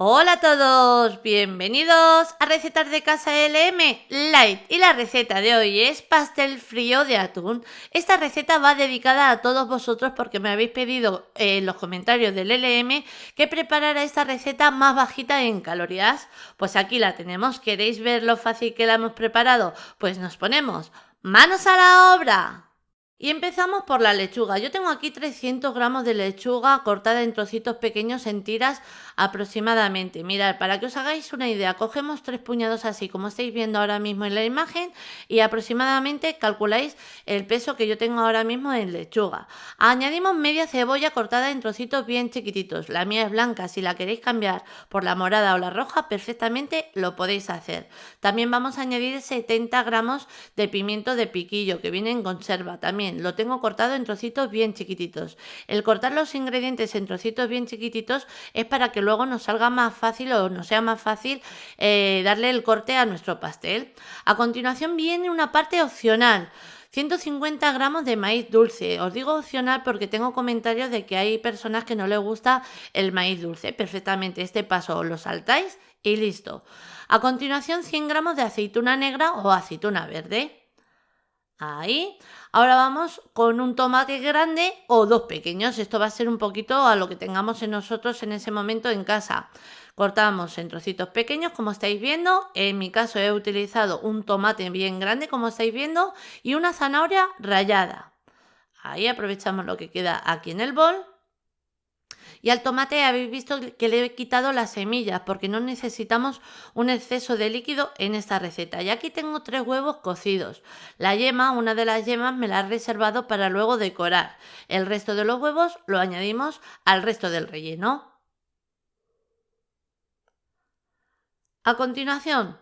Hola a todos, bienvenidos a Recetas de Casa LM Light y la receta de hoy es pastel frío de atún. Esta receta va dedicada a todos vosotros porque me habéis pedido en los comentarios del LM que preparara esta receta más bajita en calorías. Pues aquí la tenemos, ¿queréis ver lo fácil que la hemos preparado? Pues nos ponemos manos a la obra. Y empezamos por la lechuga. Yo tengo aquí 300 gramos de lechuga cortada en trocitos pequeños en tiras aproximadamente. Mirad, para que os hagáis una idea, cogemos 3 puñados así como estáis viendo ahora mismo en la imagen y aproximadamente calculáis el peso que yo tengo ahora mismo en lechuga. Añadimos media cebolla cortada en trocitos bien chiquititos. La mía es blanca, si la queréis cambiar por la morada o la roja perfectamente lo podéis hacer. También vamos a añadir 70 gramos de pimiento de piquillo que viene en conserva también. Lo tengo cortado en trocitos bien chiquititos. El cortar los ingredientes en trocitos bien chiquititos es para que luego nos salga más fácil o nos sea más fácil darle el corte a nuestro pastel. A continuación viene una parte opcional. 150 gramos de maíz dulce. Os digo opcional porque tengo comentarios de que hay personas que no les gusta el maíz dulce. Perfectamente, este paso lo saltáis y listo. A continuación 100 gramos de aceituna negra o aceituna verde. Ahí. Ahora vamos con un tomate grande o dos pequeños. Esto va a ser un poquito a lo que tengamos en nosotros en ese momento en casa. Cortamos en trocitos pequeños, como estáis viendo. En mi caso he utilizado un tomate bien grande, como estáis viendo, y una zanahoria rallada. Ahí aprovechamos lo que queda aquí en el bol. Y al tomate habéis visto que le he quitado las semillas porque no necesitamos un exceso de líquido en esta receta. Y aquí tengo 3 huevos cocidos. La yema, una de las yemas me la he reservado para luego decorar. El resto de los huevos lo añadimos al resto del relleno. A continuación,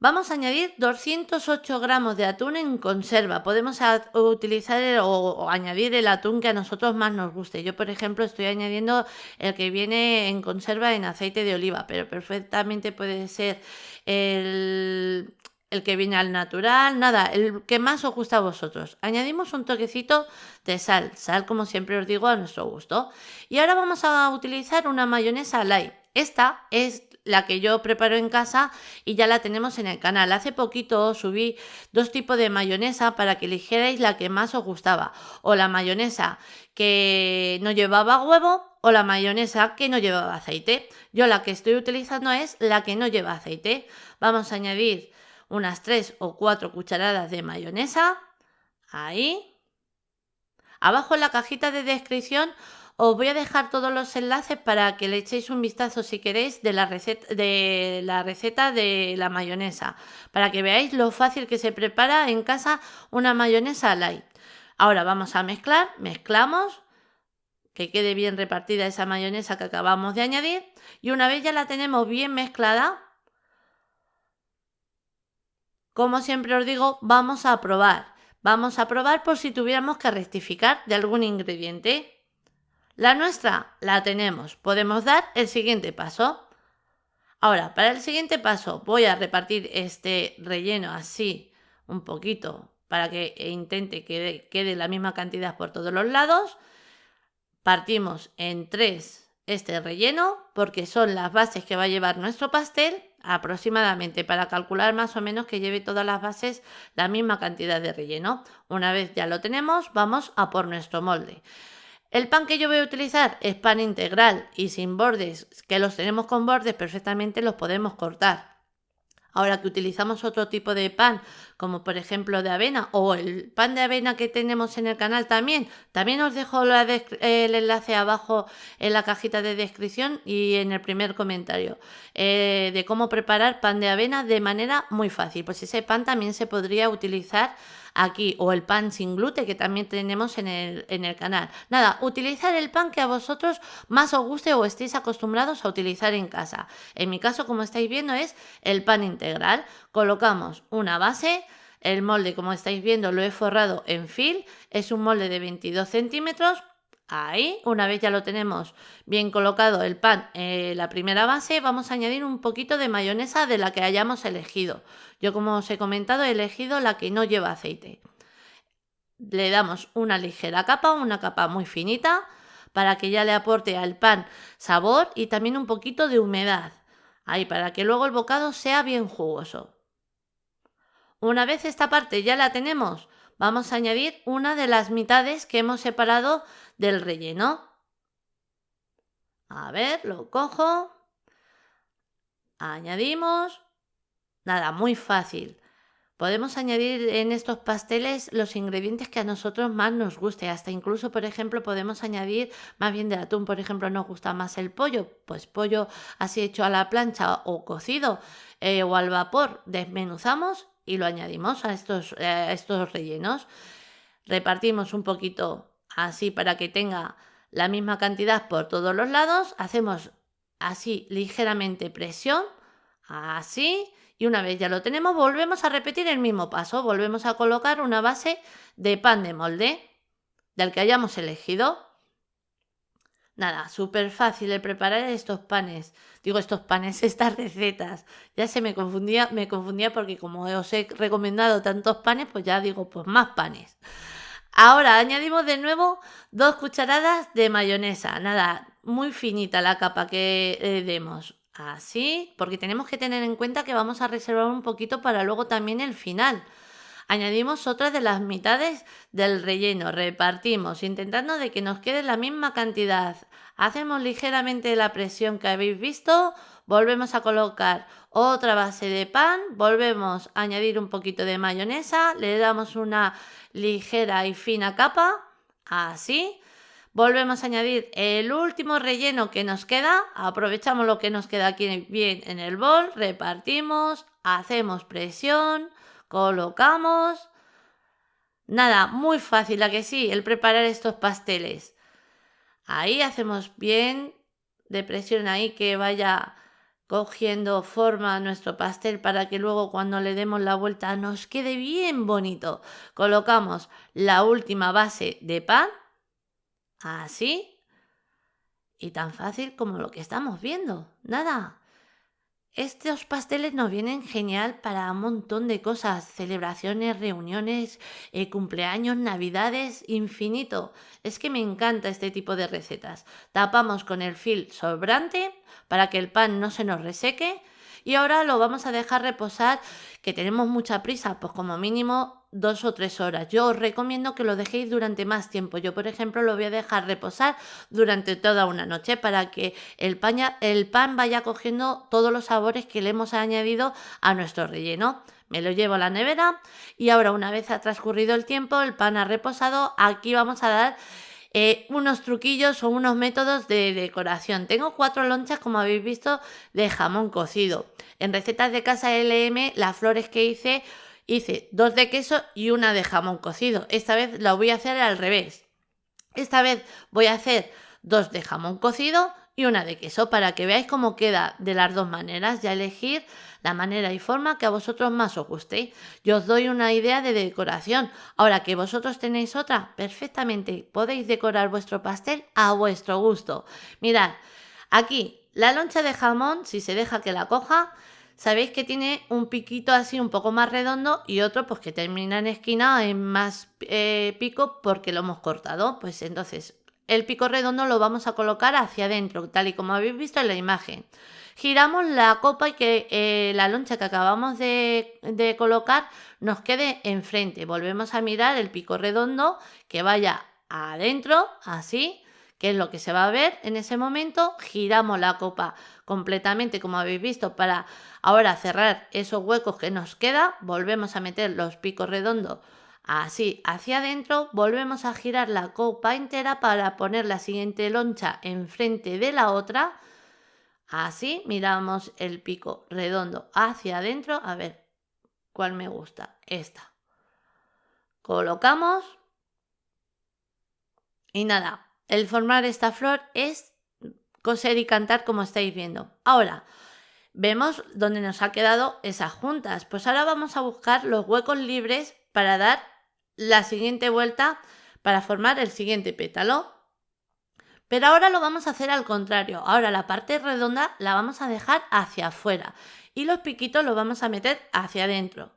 vamos a añadir 208 gramos de atún en conserva. Podemos utilizar o añadir el atún que a nosotros más nos guste. Yo, por ejemplo, estoy añadiendo el que viene en conserva en aceite de oliva, pero perfectamente puede ser el que viene al natural, nada, el que más os gusta a vosotros. Añadimos un toquecito de sal como siempre os digo, a nuestro gusto. Y ahora vamos a utilizar una mayonesa light. Esta es la que yo preparo en casa y ya la tenemos en el canal. Hace poquito subí 2 tipos de mayonesa para que eligierais la que más os gustaba. O la mayonesa que no llevaba huevo o la mayonesa que no llevaba aceite. Yo la que estoy utilizando es la que no lleva aceite. Vamos a añadir unas 3 o 4 cucharadas de mayonesa. Ahí. Abajo en la cajita de descripción os voy a dejar todos los enlaces para que le echéis un vistazo si queréis de la receta de la mayonesa, para que veáis lo fácil que se prepara en casa una mayonesa light. Ahora vamos a mezclar, mezclamos, que quede bien repartida esa mayonesa que acabamos de añadir y una vez ya la tenemos bien mezclada, como siempre os digo, vamos a probar. Vamos a probar por si tuviéramos que rectificar de algún ingrediente. La nuestra la tenemos. Podemos dar el siguiente paso. Ahora, para el siguiente paso voy a repartir este relleno así un poquito para que intente que quede la misma cantidad por todos los lados. Partimos en 3 este relleno porque son las bases que va a llevar nuestro pastel aproximadamente para calcular más o menos que lleve todas las bases la misma cantidad de relleno. Una vez ya lo tenemos, vamos a por nuestro molde. El pan que yo voy a utilizar es pan integral y sin bordes, que los tenemos con bordes perfectamente los podemos cortar. Ahora que utilizamos otro tipo de pan, como por ejemplo de avena o el pan de avena que tenemos en el canal también os dejo el enlace abajo en la cajita de descripción y en el primer comentario de cómo preparar pan de avena de manera muy fácil. Pues ese pan también se podría utilizar aquí, o el pan sin gluten que también tenemos en el canal. Nada, utilizar el pan que a vosotros más os guste o estéis acostumbrados a utilizar en casa. En mi caso, como estáis viendo, es el pan integral. Colocamos una base. El molde, como estáis viendo, lo he forrado en fil. Es un molde de 22 centímetros. Ahí, una vez ya lo tenemos bien colocado el pan, la primera base, vamos a añadir un poquito de mayonesa de la que hayamos elegido. Yo, como os he comentado, he elegido la que no lleva aceite. Le damos una ligera capa, una capa muy finita, para que ya le aporte al pan sabor y también un poquito de humedad. Ahí, para que luego el bocado sea bien jugoso. Una vez esta parte ya la tenemos, vamos a añadir una de las mitades que hemos separado del relleno. A ver, lo cojo, añadimos. Nada, muy fácil. Podemos añadir en estos pasteles los ingredientes que a nosotros más nos guste. Hasta incluso, por ejemplo, podemos añadir más bien de atún. Por ejemplo, nos gusta más el pollo. Pues pollo así hecho a la plancha o cocido o al vapor. Desmenuzamos y lo añadimos a estos rellenos. Repartimos un poquito así para que tenga la misma cantidad por todos los lados. Hacemos así ligeramente presión. Así. Y una vez ya lo tenemos, volvemos a repetir el mismo paso. Volvemos a colocar una base de pan de molde del que hayamos elegido. Nada, súper fácil de preparar estos panes. Digo estas recetas. Ya me confundía porque como os he recomendado tantos panes, pues ya digo, pues más panes. Ahora añadimos de nuevo 2 cucharadas de mayonesa. Nada, muy finita la capa que demos. Así, porque tenemos que tener en cuenta que vamos a reservar un poquito para luego también el final. Añadimos otra de las mitades del relleno, repartimos, intentando de que nos quede la misma cantidad. Hacemos ligeramente la presión que habéis visto, volvemos a colocar otra base de pan, volvemos a añadir un poquito de mayonesa, le damos una ligera y fina capa, así. Volvemos a añadir el último relleno que nos queda, aprovechamos lo que nos queda aquí bien en el bol, repartimos, hacemos presión, colocamos. Nada, muy fácil, ¿a que sí? El preparar estos pasteles. Ahí hacemos bien de presión ahí que vaya cogiendo forma nuestro pastel para que luego cuando le demos la vuelta nos quede bien bonito. Colocamos la última base de pan, así. Y tan fácil como lo que estamos viendo. Nada. Estos pasteles nos vienen genial para un montón de cosas. Celebraciones, reuniones, cumpleaños, navidades, infinito. Es que me encanta este tipo de recetas. Tapamos con el fil sobrante para que el pan no se nos reseque. Y ahora lo vamos a dejar reposar, que tenemos mucha prisa, pues como mínimo 2 o 3 horas. Yo os recomiendo que lo dejéis durante más tiempo. Yo, por ejemplo, lo voy a dejar reposar durante toda una noche para que el pan vaya cogiendo todos los sabores que le hemos añadido a nuestro relleno. Me lo llevo a la nevera y ahora, una vez ha transcurrido el tiempo, el pan ha reposado, aquí vamos a dar unos truquillos o unos métodos de decoración. Tengo 4 lonchas, como habéis visto, de jamón cocido. En recetas de casa LM, las flores que hice 2 de queso y una de jamón cocido. Esta vez lo voy a hacer al revés. Esta vez voy a hacer 2 de jamón cocido y una de queso para que veáis cómo queda de las 2 maneras. Ya elegir la manera y forma que a vosotros más os guste. Yo os doy una idea de decoración. Ahora que vosotros tenéis otra, perfectamente podéis decorar vuestro pastel a vuestro gusto. Mirad, aquí la loncha de jamón, si se deja que la coja, sabéis que tiene un piquito así un poco más redondo y otro pues que termina en esquina en más pico porque lo hemos cortado. Pues entonces el pico redondo lo vamos a colocar hacia adentro, tal y como habéis visto en la imagen. Giramos la copa y que la loncha que acabamos de colocar nos quede enfrente. Volvemos a mirar el pico redondo que vaya adentro, así, que es lo que se va a ver en ese momento. Giramos la copa completamente, como habéis visto, para ahora cerrar esos huecos que nos queda. Volvemos a meter los picos redondos así hacia adentro, volvemos a girar la copa entera para poner la siguiente loncha enfrente de la otra. Así miramos el pico redondo hacia adentro. A ver cuál me gusta. Esta. Colocamos. Y nada, el formar esta flor es coser y cantar, como estáis viendo. Ahora, vemos dónde nos ha quedado esas juntas. Pues ahora vamos a buscar los huecos libres para dar la siguiente vuelta, para formar el siguiente pétalo. Pero ahora lo vamos a hacer al contrario. Ahora la parte redonda la vamos a dejar hacia afuera y los piquitos los vamos a meter hacia adentro.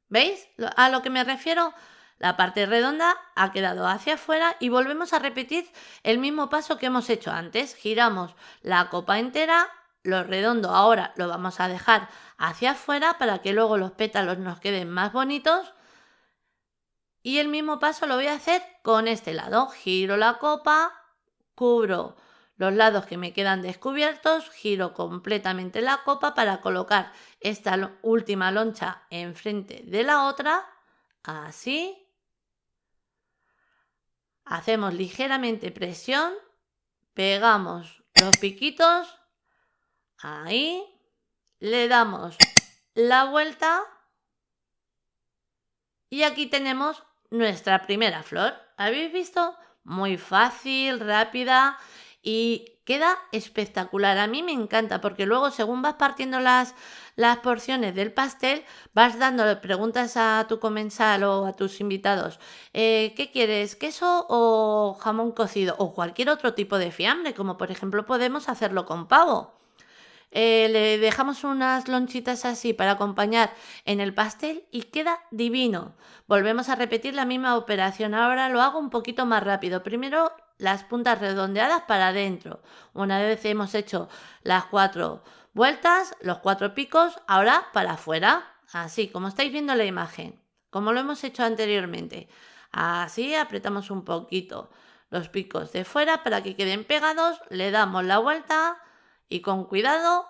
¿Veis a lo que me refiero? La parte redonda ha quedado hacia afuera y volvemos a repetir el mismo paso que hemos hecho antes. Giramos la copa entera, lo redondo ahora lo vamos a dejar hacia afuera para que luego los pétalos nos queden más bonitos. Y el mismo paso lo voy a hacer con este lado. Giro la copa, cubro los lados que me quedan descubiertos, giro completamente la copa para colocar esta última loncha enfrente de la otra, así. Hacemos ligeramente presión, pegamos los piquitos, ahí, le damos la vuelta y aquí tenemos nuestra primera flor. ¿Habéis visto? Muy fácil, rápida y queda espectacular. A mí me encanta porque luego según vas partiendo las porciones del pastel, vas dando preguntas a tu comensal o a tus invitados. ¿Qué quieres? ¿Queso o jamón cocido? O cualquier otro tipo de fiambre, como por ejemplo podemos hacerlo con pavo. Le dejamos unas lonchitas así para acompañar en el pastel y queda divino. Volvemos a repetir la misma operación. Ahora lo hago un poquito más rápido. Primero las puntas redondeadas para adentro. Una vez hemos hecho las 4 vueltas, los 4 picos, ahora para afuera. Así como estáis viendo la imagen, como lo hemos hecho anteriormente. Así apretamos un poquito los picos de fuera para que queden pegados. Le damos la vuelta. Y con cuidado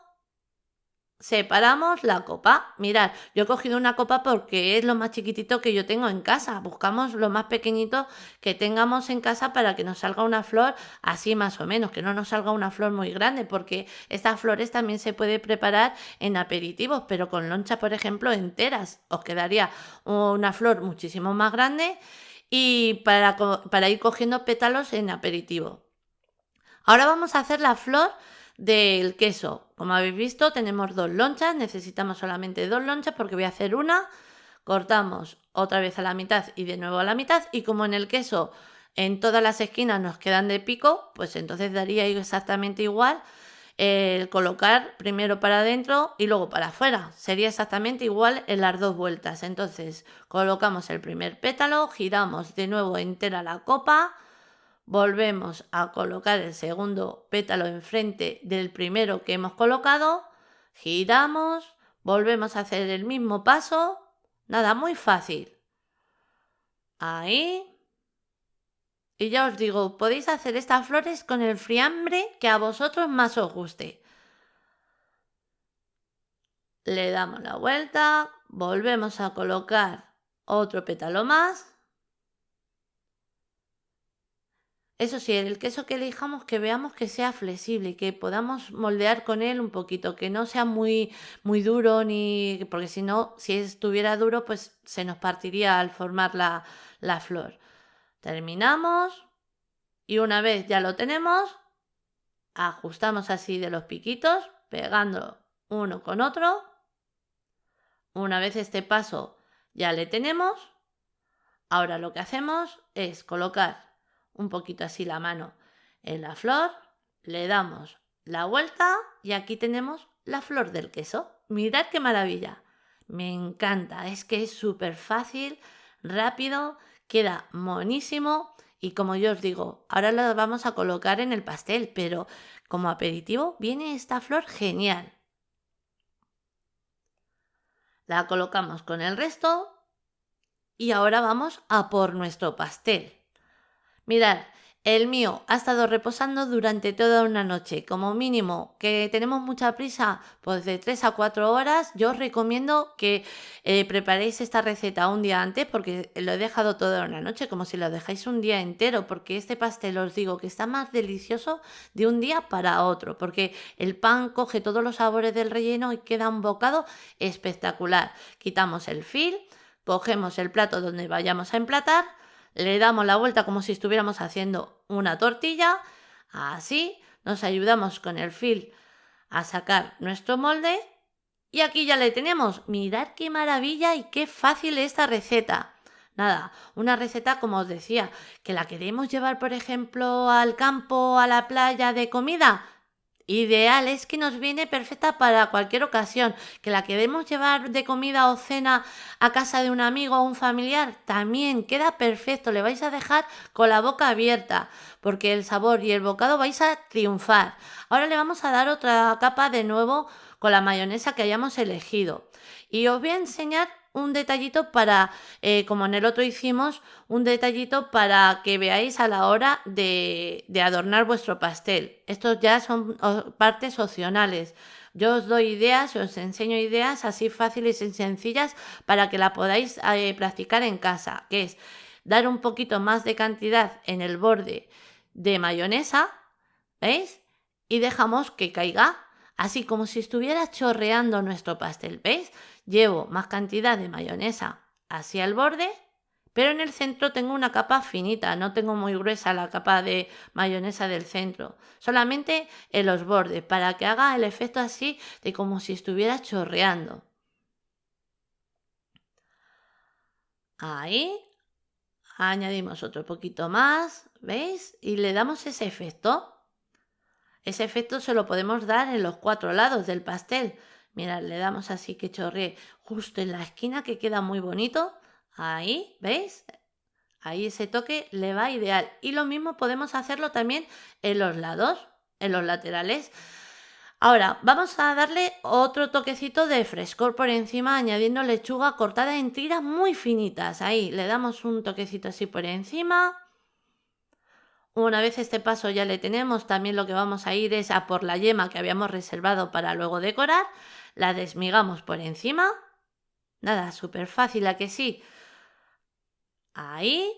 separamos la copa. Mirad, yo he cogido una copa porque es lo más chiquitito que yo tengo en casa. Buscamos lo más pequeñito que tengamos en casa para que nos salga una flor así más o menos, que no nos salga una flor muy grande, porque estas flores también se puede preparar en aperitivos, pero con lonchas, por ejemplo, enteras. Os quedaría una flor muchísimo más grande y para ir cogiendo pétalos en aperitivo. Ahora vamos a hacer la flor del queso. Como habéis visto, tenemos 2 lonchas, necesitamos solamente 2 lonchas porque voy a hacer una. Cortamos otra vez a la mitad y de nuevo a la mitad, y como en el queso en todas las esquinas nos quedan de pico, pues entonces daría exactamente igual el colocar primero para adentro y luego para afuera. Sería exactamente igual en las 2 vueltas. Entonces colocamos el primer pétalo, giramos de nuevo entera la copa. Volvemos a colocar el segundo pétalo enfrente del primero que hemos colocado, giramos, volvemos a hacer el mismo paso, nada, muy fácil. Ahí. Y ya os digo, podéis hacer estas flores con el fiambre que a vosotros más os guste. Le damos la vuelta, volvemos a colocar otro pétalo más. Eso sí, el queso que elijamos, que veamos que sea flexible, que podamos moldear con él un poquito, que no sea muy, muy duro, porque si no, si estuviera duro, pues se nos partiría al formar la flor. Terminamos y una vez ya lo tenemos, ajustamos así de los piquitos, pegando uno con otro. Una vez este paso ya le tenemos, ahora lo que hacemos es colocar un poquito así la mano en la flor, le damos la vuelta y aquí tenemos la flor del queso. Mirad qué maravilla, me encanta, es que es súper fácil, rápido, queda monísimo y como yo os digo, ahora la vamos a colocar en el pastel, pero como aperitivo viene esta flor genial. La colocamos con el resto y ahora vamos a por nuestro pastel. Mirad, el mío ha estado reposando durante toda una noche. Como mínimo, que tenemos mucha prisa, pues de 3 a 4 horas. Yo os recomiendo que preparéis esta receta un día antes porque lo he dejado toda una noche, como si lo dejáis un día entero, porque este pastel os digo que está más delicioso de un día para otro, porque el pan coge todos los sabores del relleno y queda un bocado espectacular. Quitamos el fil, cogemos el plato donde vayamos a emplatar, le damos la vuelta como si estuviéramos haciendo una tortilla, así, nos ayudamos con el fil a sacar nuestro molde y aquí ya le tenemos. Mirad qué maravilla y qué fácil esta receta. Nada, una receta como os decía, que la queremos llevar por ejemplo al campo, a la playa de comida. ideal, es que nos viene perfecta para cualquier ocasión, que la queremos llevar de comida o cena a casa de un amigo o un familiar, también queda perfecto, le vais a dejar con la boca abierta, porque el sabor y el bocado vais a triunfar. Ahora le vamos a dar otra capa de nuevo con la mayonesa que hayamos elegido. Y os voy a enseñar un detallito para, como en el otro hicimos, un detallito para que veáis a la hora de adornar vuestro pastel. Estos ya son partes opcionales. Yo os doy ideas, os enseño ideas así fáciles y sencillas para que la podáis practicar en casa, que es dar un poquito más de cantidad en el borde de mayonesa, ¿veis? Y dejamos que caiga, así como si estuviera chorreando nuestro pastel, ¿veis? Llevo más cantidad de mayonesa hacia el borde, pero en el centro tengo una capa finita, no tengo muy gruesa la capa de mayonesa del centro, solamente en los bordes, para que haga el efecto así de como si estuviera chorreando. Ahí, añadimos otro poquito más, ¿veis? Y le damos ese efecto. Ese efecto se lo podemos dar en los 4 lados del pastel. Mirad, le damos así que chorree justo en la esquina, que queda muy bonito. Ahí, ¿veis? Ahí ese toque le va ideal. Y lo mismo podemos hacerlo también en los lados, en los laterales. Ahora, vamos a darle otro toquecito de frescor por encima, añadiendo lechuga cortada en tiras muy finitas. Ahí, le damos un toquecito así por encima. Una vez este paso ya le tenemos, también lo que vamos a ir es a por la yema que habíamos reservado para luego decorar. La desmigamos por encima. Nada, súper fácil, ¿a que sí? Ahí.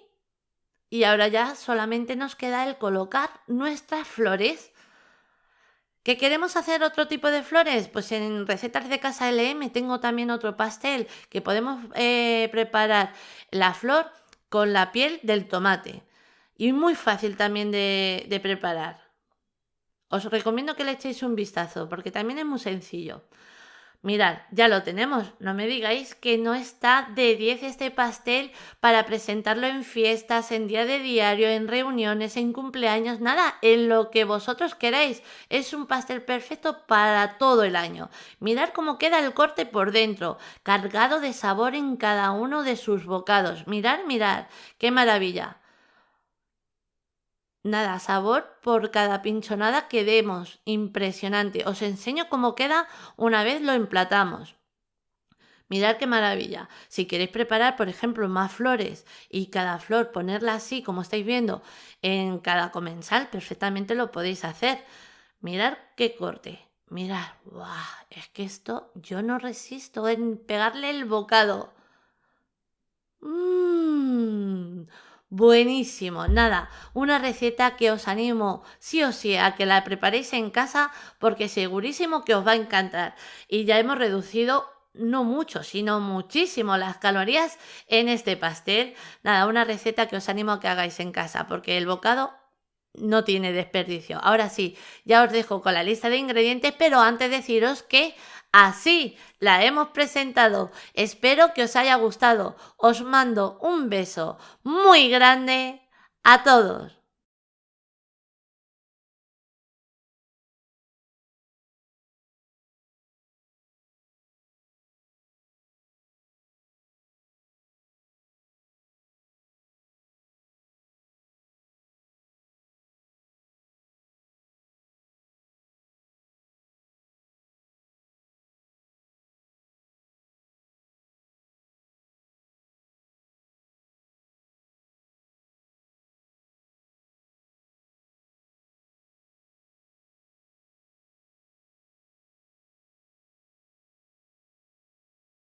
Y ahora ya solamente nos queda el colocar nuestras flores. ¿Que queremos hacer otro tipo de flores? Pues en recetas de casa LM tengo también otro pastel que podemos preparar la flor con la piel del tomate. Y muy fácil también de preparar. Os recomiendo que le echéis un vistazo porque también es muy sencillo. Mirad, ya lo tenemos. No me digáis que no está de 10 este pastel para presentarlo en fiestas, en día de diario, en reuniones, en cumpleaños, nada, en lo que vosotros queráis. Es un pastel perfecto para todo el año. Mirad cómo queda el corte por dentro, cargado de sabor en cada uno de sus bocados. Mirad, mirad, qué maravilla. Nada, sabor por cada pinchonada que demos. Impresionante. Os enseño cómo queda una vez lo emplatamos. Mirad qué maravilla. Si queréis preparar, por ejemplo, más flores y cada flor ponerla así, como estáis viendo, en cada comensal, perfectamente lo podéis hacer. Mirad qué corte. Mirad, ¡guau! Es que esto yo no resisto en pegarle el bocado. Mmm, buenísimo. Nada, una receta que os animo sí o sí a que la preparéis en casa porque segurísimo que os va a encantar. Y ya hemos reducido no mucho, sino muchísimo las calorías en este pastel. Nada, una receta que os animo a que hagáis en casa porque el bocado no tiene desperdicio. Ahora sí, ya os dejo con la lista de ingredientes, pero antes deciros que así la hemos presentado. Espero que os haya gustado. Os mando un beso muy grande a todos.